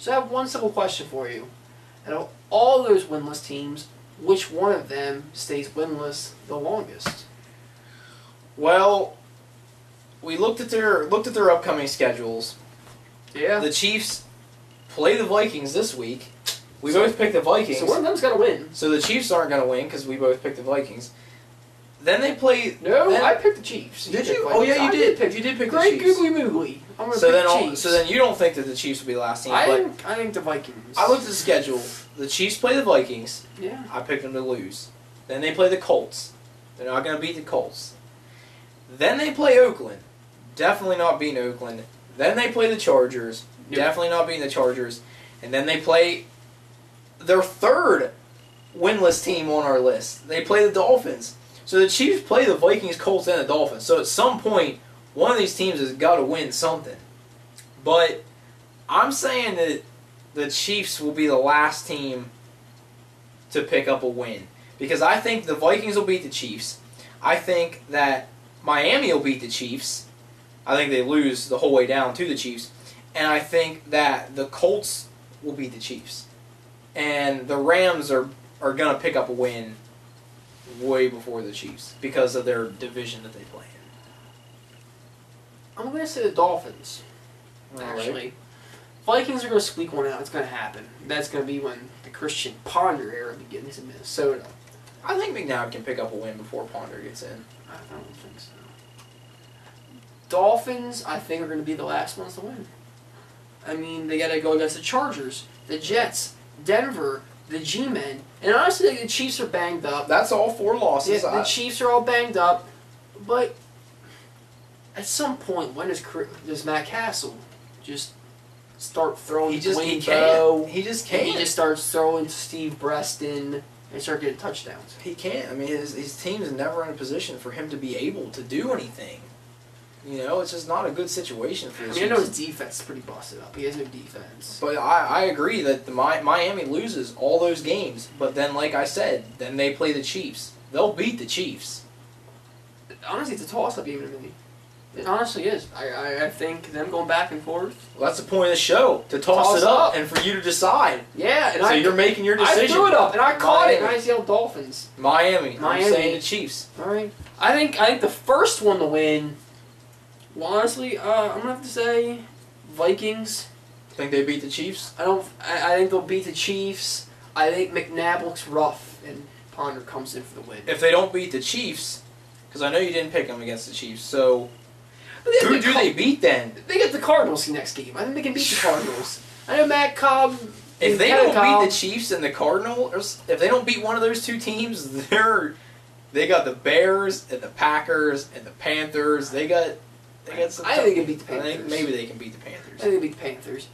So I have one simple question for you. Out of all those winless teams, which one of them stays winless the longest? Well, we looked at their upcoming schedules. Yeah. The Chiefs play the Vikings this week. We both picked the Vikings. So one of them's got to win. So the Chiefs aren't going to win because we both picked the Vikings. Then they play. No, then, I picked the Chiefs. Did you? Oh yeah, you did. You did pick the Great Chiefs. googly moogly. I'm gonna So pick then, the Chiefs. so then you don't think that the Chiefs will be the last team? I think the Vikings. I looked at the schedule. The Chiefs play the Vikings. Yeah. I picked them to lose. Then they play the Colts. They're not going to beat the Colts. Then they play Oakland. Definitely not beating Oakland. Then they play the Chargers. Yep. Definitely not beating the Chargers. And then they play their third winless team on our list. They play the Dolphins. So the Chiefs play the Vikings, Colts, and the Dolphins. So at some point, one of these teams has got to win something. But I'm saying that the Chiefs will be the last team to pick up a win. Because I think the Vikings will beat the Chiefs. I think that Miami will beat the Chiefs. I think they lose the whole way down to the Chiefs. And I think that the Colts will beat the Chiefs. And the Rams are going to pick up a win way before the Chiefs because of their division that they play in. I'm going to say the Dolphins, actually. Right. Vikings are going to squeak one out. It's going to happen. That's going to be when the Christian Ponder era begins in Minnesota. I think McNabb can pick up a win before Ponder gets in. I don't think so. Dolphins, I think, are going to be the last ones to win. I mean, they got to go against the Chargers, the Jets, Denver, the G-Men, and honestly, the Chiefs are banged up. That's all 4 losses. The Chiefs are all banged up, but at some point, when does Matt Castle just start throwing? He just can't. He just can't. He just starts throwing to Steve Breston and start getting touchdowns. He can't. I mean, his team is never in a position for him to be able to do anything. You know, it's just not a good situation for his I know his defense is pretty busted up. He has no defense. But I agree that Miami loses all those games. But then, like I said, then they play the Chiefs. They'll beat the Chiefs. Honestly, it's a toss-up even to me. It honestly is. I think them going back and forth. Well, that's the point of the show, to toss it up and for you to decide. Yeah. And so you're making your decision. I threw it up, and I caught it, and I yelled Dolphins. Miami. I'm saying the Chiefs. All right. I think the first one to win, well, honestly, I'm going to have to say Vikings. Think they beat the Chiefs? I think they'll beat the Chiefs. I think McNabb looks rough, and Ponder comes in for the win. If they don't beat the Chiefs, because I know you didn't pick them against the Chiefs, so who do they beat then? They get the Cardinals next game. I think they can beat the Cardinals. I know Matt Cobb. If they don't beat the Chiefs and the Cardinals, if they don't beat one of those two teams, they got the Bears and the Packers and the Panthers. They got some. I think they can beat the Panthers. I think maybe they can beat the Panthers. I think they beat the Panthers.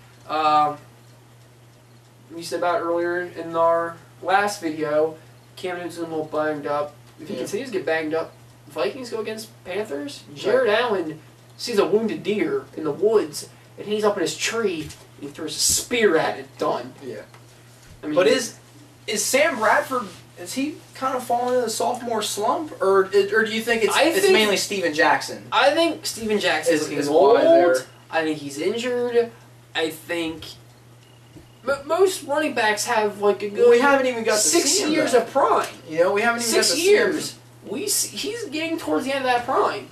You said about earlier in our last video, Cam Newton's a little banged up. If he continues to get banged up, Vikings go against Panthers. Jared Allen sees a wounded deer in the woods, and he's up in his tree, and he throws a spear at it. Done. Yeah. I mean, But is Sam Bradford? Is he kind of falling into the sophomore slump, or do you think it's mainly Steven Jackson? I think Steven Jackson is old. I think he's injured. I think. But most running backs have like a good. Well, we haven't even got 6 years of prime. You know, we haven't even got 6 years. He's getting towards the end of that prime.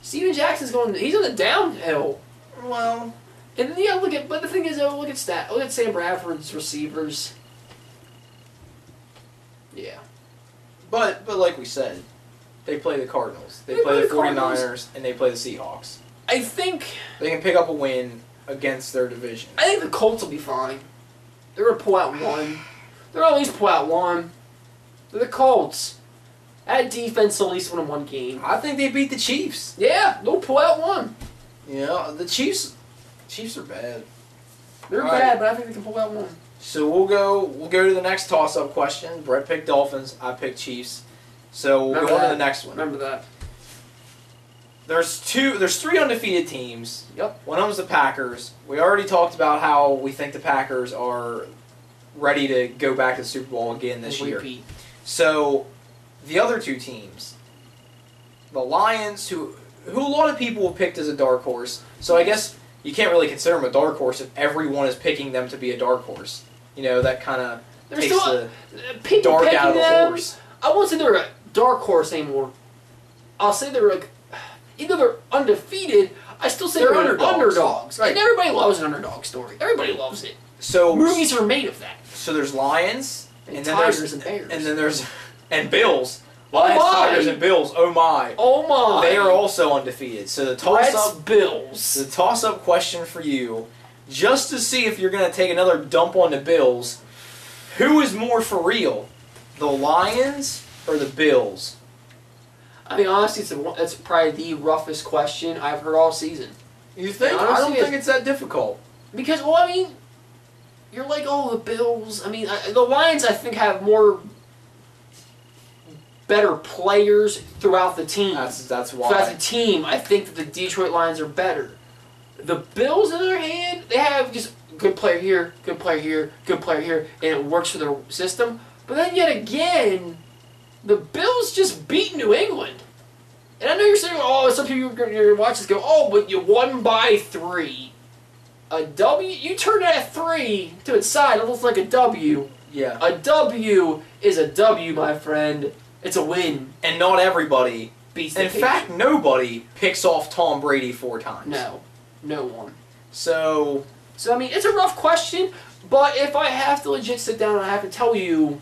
Steven Jackson's going. He's on the downhill. Well, and then but the thing is, look at Sam Bradford's receivers. Yeah. But like we said, they play the Cardinals. They play the 49ers, and they play the Seahawks. I think they can pick up a win against their division. I think the Colts will be fine. They're going to pull out one. They'll at least pull out one. They're the Colts. That defense will at least win one game. I think they beat the Chiefs. Yeah, they'll pull out one. You know, the Chiefs are bad. They're bad, but I think they can pull out one. So we'll go to the next toss-up question. Brett picked Dolphins. I picked Chiefs. So we'll go on to the next one. Remember that. There's 3 undefeated teams. Yep. One of them's the Packers. We already talked about how we think the Packers are ready to go back to the Super Bowl again this year. So the other 2 teams, the Lions, who a lot of people have picked as a dark horse. So I guess you can't really consider them a dark horse if everyone is picking them to be a dark horse. You know, that kind of takes the people dark picking out of the them, horse. I won't say they're a dark horse anymore. I'll say they're like, either they're undefeated. I still say they're underdogs. Right. And everybody loves an underdog story. Everybody loves it. So Movies are made of that. So there's Lions, And then Tigers there's and Bears. and then there's and Bills. Lions, my. Tigers, and Bills. Oh my! Oh my! They are also undefeated. So the Reds, toss-up, Bills. the toss-up question for you, just to see if you're going to take another dump on the Bills. Who is more for real, the Lions or the Bills? I mean, honestly, it's probably the roughest question I've heard all season. You think? Yeah, I honestly, don't think it's that difficult. Because, well, I mean, you're like, oh, the Bills. I mean, the Lions, I think, have more better players throughout the team. That's why. Throughout the team, I think that the Detroit Lions are better. The Bills, on the other hand, they have just good player here, good player here, good player here, and it works for their system. But then yet again, the Bills just beat New England. And I know you're saying, oh, some people you're watching this go, oh, but you won by 3. A W, you turn that 3 to its side, it looks like a W. Yeah. A W is a W, my friend. It's a win. And not everybody Beats the In fact, Patriots. nobody picks off Tom Brady 4 times. No. No one. So I mean, it's a rough question, but if I have to legit sit down and I have to tell you,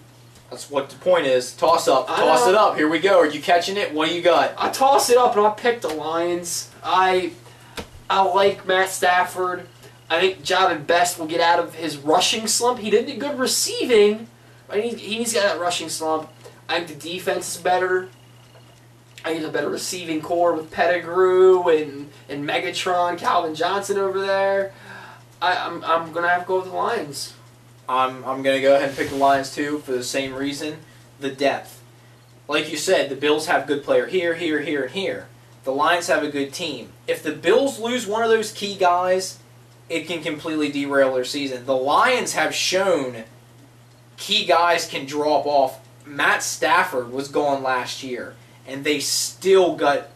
that's what the point is. Toss up. Toss it up. Here we go. Are you catching it? What do you got? I toss it up and I pick the Lions. I like Matt Stafford. I think Jalen Best will get out of his rushing slump. He did good receiving, but he's got that rushing slump. I think the defense is better. I think there's a better receiving core with Pettigrew and Megatron, Calvin Johnson over there. I'm gonna have to go with the Lions. I'm gonna go ahead and pick the Lions too for the same reason, the depth. Like you said, the Bills have good player here, here, here, and here. The Lions have a good team. If the Bills lose one of those key guys, it can completely derail their season. The Lions have shown key guys can drop off. Matt Stafford was gone last year, and they still got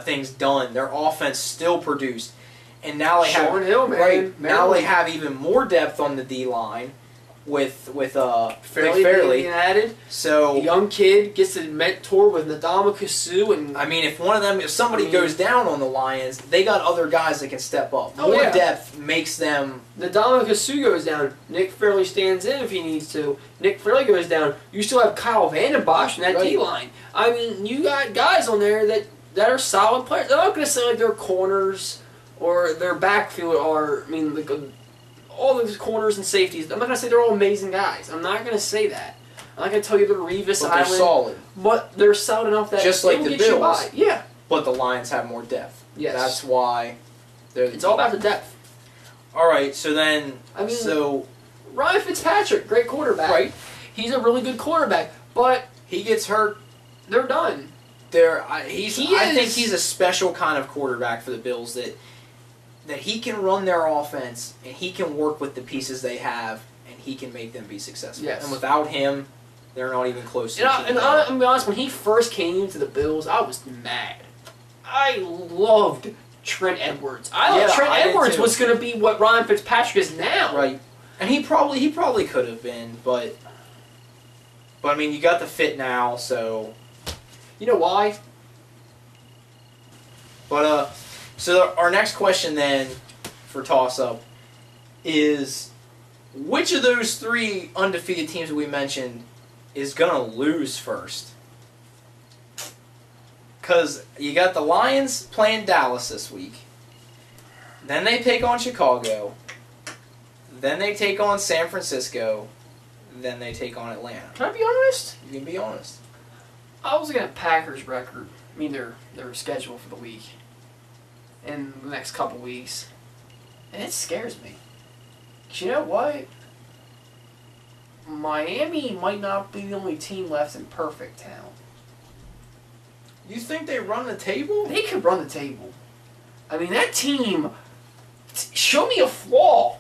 things done. Their offense still produced. And now they have Hill, man. right. Now they Maryland. have even more depth on the D line with Fairley Fairley. being added. So A young kid gets to mentor with Nadama Kasu and I mean, if somebody goes down on the Lions, they got other guys that can step up. Oh, More yeah. depth makes them. Nadama Kasu goes down. Nick Fairley stands in if he needs to. Nick Fairley goes down. You still have Kyle Vandenbosch in that Right. D-line. I mean, you got guys on there that are solid players. I'm not going to say like their corners or their backfield are, I mean, like all those corners and safeties. I'm not going to say they're all amazing guys. I'm not going to say that. I'm not going to tell you they're Revis But Island. they're solid. But they're solid enough that Just they like will the get you Bills. by. Yeah. But the Lions have more depth. Yes. That's why they're the It's all about the depth. All right, so then I mean, so Ryan Fitzpatrick, great quarterback. Right. He's a really good quarterback, but he gets hurt. they're done. I think is- he's a special kind of quarterback for the Bills that he can run their offense and he can work with the pieces they have and he can make them be successful. Yes. And without him, they're not even close to. I'm gonna be honest. When he first came to the Bills, I was mad. I loved Trent Edwards. I thought Yeah, Trent I did Edwards too. was going to be what Ryan Fitzpatrick is now. Right. And he probably could have been, but I mean, you got the fit now, so. You know why? But so our next question then for toss up is which of those 3 undefeated teams that we mentioned is gonna lose first? Because you got the Lions playing Dallas this week. Then they take on Chicago. Then they take on San Francisco. Then they take on Atlanta. Can I be honest? You can be honest. I was looking at Packers' record. I mean, their schedule for the week and the next couple weeks, and it scares me. 'Cause you know what? Miami might not be the only team left in perfect town. You think they run the table? They could run the table. I mean, that team. Show me a flaw.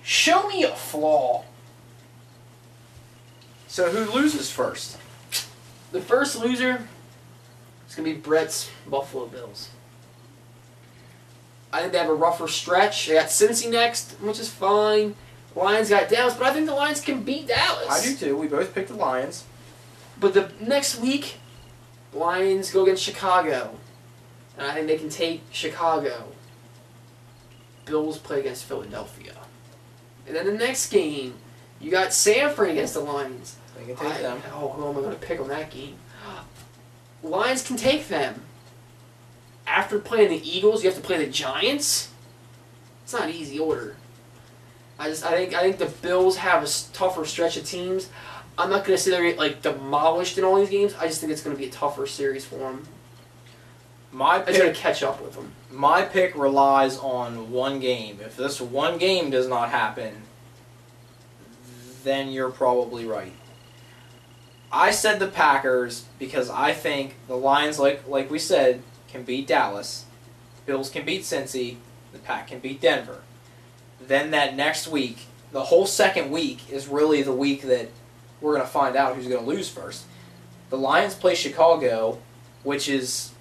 Show me a flaw. So who loses first? The first loser is gonna be Brett's Buffalo Bills. I think they have a rougher stretch. They got Cincy next, which is fine. Lions got Dallas, but I think the Lions can beat Dallas. I do too. We both picked the Lions. But the next week, Lions go against Chicago. And I think they can take Chicago. Bills play against Philadelphia. And then the next game, you got Sanford against the Lions. They can take them. Oh, who am I going to pick on that game? Lions can take them. After playing the Eagles, you have to play the Giants. It's not an easy order. I think the Bills have a tougher stretch of teams. I'm not going to say they're like demolished in all these games. I just think it's going to be a tougher series for them. It's going to catch up with them. My pick relies on one game. If this one game does not happen, then you're probably right. I said the Packers because I think the Lions, like we said, can beat Dallas. Bills can beat Cincy. The Pack can beat Denver. Then that next week, the whole second week is really the week that we're going to find out who's going to lose first. The Lions play Chicago, which is...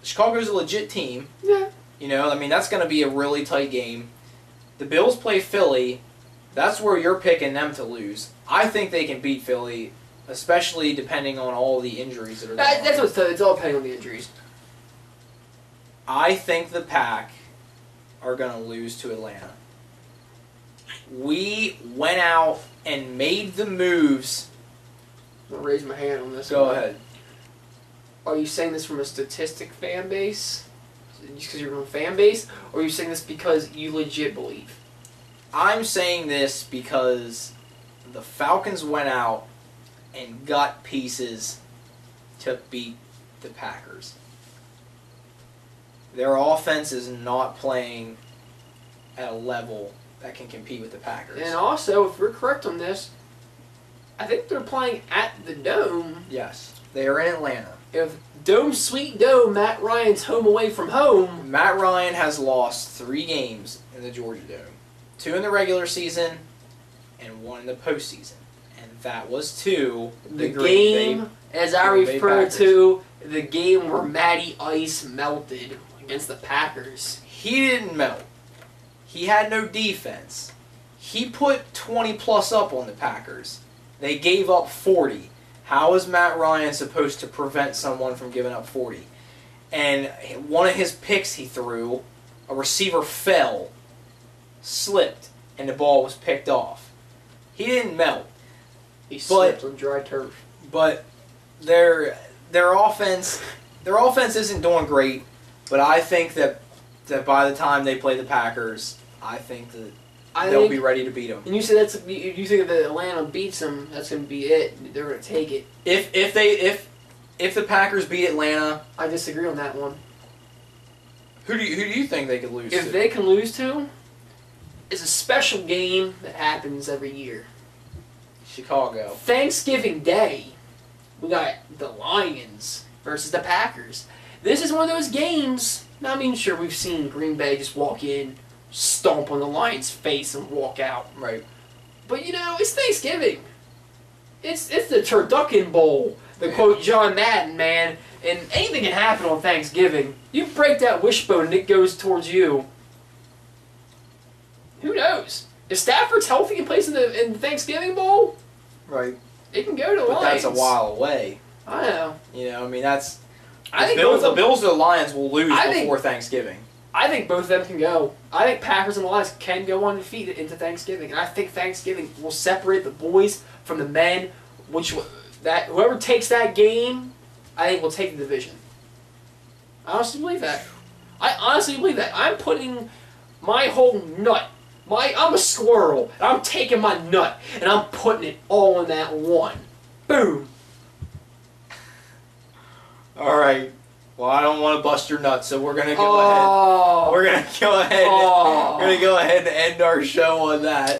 Chicago's a legit team. Yeah. You know, I mean, that's going to be a really tight game. The Bills play Philly. That's where you're picking them to lose. I think they can beat Philly, especially depending on all the injuries that are going on. That's what's it's all depending on the injuries. I think the Pack are going to lose to Atlanta. We went out and made the moves. I'm going to raise my hand on this. Go ahead. Are you saying this from a statistic fan base? Just because you're from a fan base? Or are you saying this because you legit believe? I'm saying this because the Falcons went out and got pieces to beat the Packers. Their offense is not playing at a level that can compete with the Packers. And also, if we're correct on this, I think they're playing at the Dome. Yes. They are in Atlanta. If Dome, sweet Dome, Matt Ryan's home away from home. Matt Ryan has lost 3 games in the Georgia Dome. 2 in the regular season and 1 in the postseason. And that was to the game, as I refer to, the game where Matty Ice melted against the Packers. He didn't melt. He had no defense. He put 20 plus up on the Packers. They gave up 40. How is Matt Ryan supposed to prevent someone from giving up 40? And one of his picks he threw, a receiver fell, slipped, and the ball was picked off. He didn't melt. He slipped on dry turf. But their offense isn't doing great. But I think that by the time they play the Packers, I think that they'll be ready to beat them. And you said you think if Atlanta beats them, that's going to be it. They're going to take it. If the Packers beat Atlanta, I disagree on that one. Who do you think they could lose to? If they can lose to, it's a special game that happens every year. Chicago. Thanksgiving Day, we got the Lions versus the Packers. This is one of those games. Now, I mean, sure, we've seen Green Bay just walk in, stomp on the Lions' face, and walk out. Right. But, you know, it's Thanksgiving. It's the Turducken Bowl, to quote John Madden, man. And anything can happen on Thanksgiving. You break that wishbone and it goes towards you. Who knows? If Stafford's healthy and plays in the Thanksgiving Bowl, right, it can go to the Lions. But that's a while away. I know. You know, I mean, that's... I think the Bills or the Lions will lose before Thanksgiving. I think both of them can go. I think Packers and the Lions can go undefeated into Thanksgiving. And I think Thanksgiving will separate the boys from the men. Whoever takes that game, I think will take the division. I honestly believe that. I'm putting my whole nut. I'm a squirrel. And I'm taking my nut. And I'm putting it all in that one. Boom. All right. Well, I don't want to bust your nuts, so we're gonna go ahead. We're gonna go ahead. We're gonna go ahead and end our show on that.